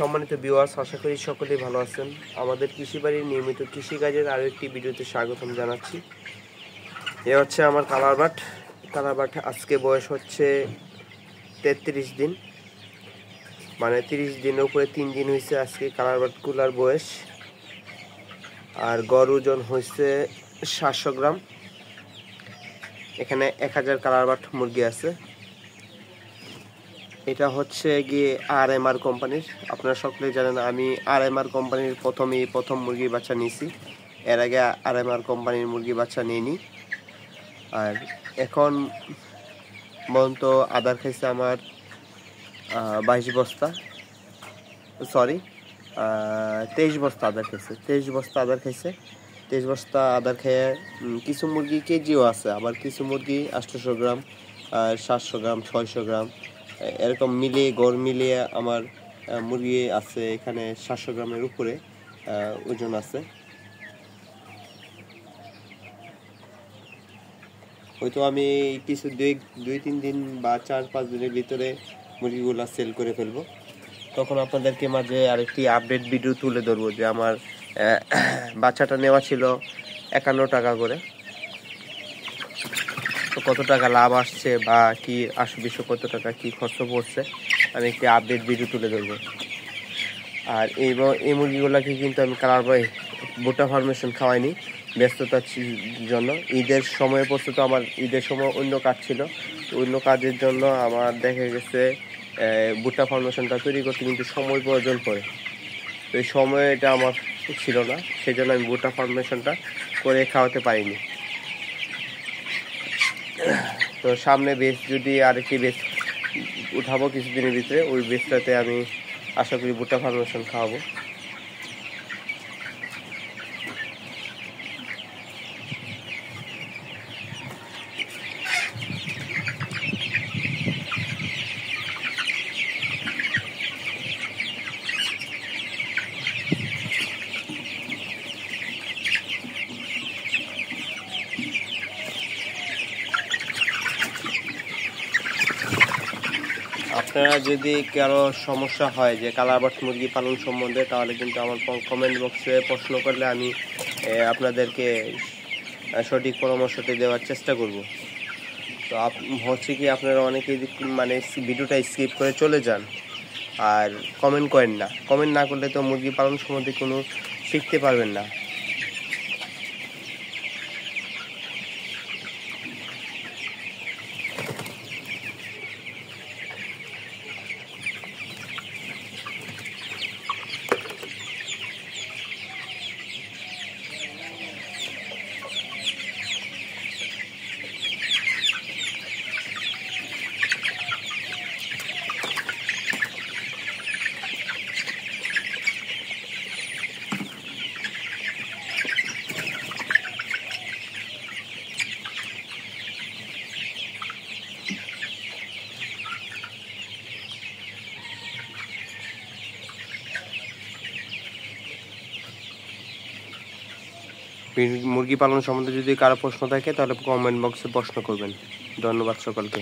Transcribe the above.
সম্মানিত ভিউয়ার্স, আশা করি সকলেই ভালো আছেন। আমাদের কৃষিবাড়ির নিয়মিত কৃষিকাজের আরও একটি ভিডিওতে স্বাগতম জানাচ্ছি। এ হচ্ছে আমার কালারবাট। কালারবাট আজকে বয়স হচ্ছে 33 দিন, মানে 30 দিনের উপরে 3 দিন হয়েছে আজকে কালারবাটগুলার বয়স। আর গড় ওজন হয়েছে 700 গ্রাম। এখানে 1000 কালারবাট মুরগি আছে। এটা হচ্ছে গিয়ে RMR কোম্পানির। আপনারা সকলেই জানেন আমি RMR কোম্পানির প্রথম মুরগির বাচ্চা নিয়েছি। এর আগে RMR কোম্পানির মুরগি বাচ্চা নিইনি। আর এখন পর্যন্ত আদার খাইছে আমার 22 বস্তা, সরি 23 বস্তা আদার খাইছে। 23 বস্তা আদার খাইছে। 23 বস্তা আদার খেয়ে কিছু মুরগি কেজিও আছে, আবার কিছু মুরগি 800 গ্রাম, 700 গ্রাম, 600 গ্রাম এরকম মিলিয়ে গড় মিলিয়ে আমার মুরগি আছে এখানে 700 গ্রামের উপরে ওজন আছে। হয়তো আমি কিছু 2-3 দিন বা 4-5 দিনের ভিতরে মুরগিগুলো সেল করে ফেলবো। তখন আপনাদেরকে মাঝে আরেকটি আপডেট ভিডিও তুলে ধরবো যে আমার বাচ্চাটা নেওয়া ছিল 51 টাকা করে, তো কত টাকা লাভ আসছে বা কি বিষয় কত টাকা কি খরচ পড়ছে আমি একটি আপডেট ভিডিও তুলে ধরবো। আর এই মুরগিগুলোকে কিন্তু আমি ভুট্টা ফার্মেশন খাওয়াইনি ব্যস্ততার জন্য। ঈদের সময় পড়ছে, তো আমার ঈদের সময় অন্য কাজ ছিল, অন্য কাজের জন্য আমার দেখা গেছে ভুট্টা ফার্মেশনটা তৈরি করতে কিন্তু সময় প্রয়োজন পড়ে। তো এই সময়টা আমার ছিল না, সেই জন্য আমি ভুট্টা ফার্মেশনটা করে খাওয়াতে পারিনি। তো সামনে বেচ যদি আরেকটি বেচ উঠাবো কিছুদিনের ভিতরে, ওই বেচটাতে আমি আশা করি ভুট্টা ফার্মেশন খাওয়াবো। আপনারা যদি কারো সমস্যা হয় যে কালারবাট মুরগি পালন সম্বন্ধে, তাহলে কিন্তু আমার কমেন্ট বক্সে প্রশ্ন করলে আমি আপনাদেরকে সঠিক পরামর্শটি দেওয়ার চেষ্টা করব। তো হচ্ছে কি, আপনারা অনেকেই মানে ভিডিওটা স্কিপ করে চলে যান আর কমেন্ট করেন না। কমেন্ট না করলে তো মুরগি পালন সম্বন্ধে কোনো শিখতে পারবেন না। মুরগি পালন সম্বন্ধে যদি কারো প্রশ্ন থাকে তাহলে কমেন্ট বক্সে প্রশ্ন করবেন। ধন্যবাদ সকলকে।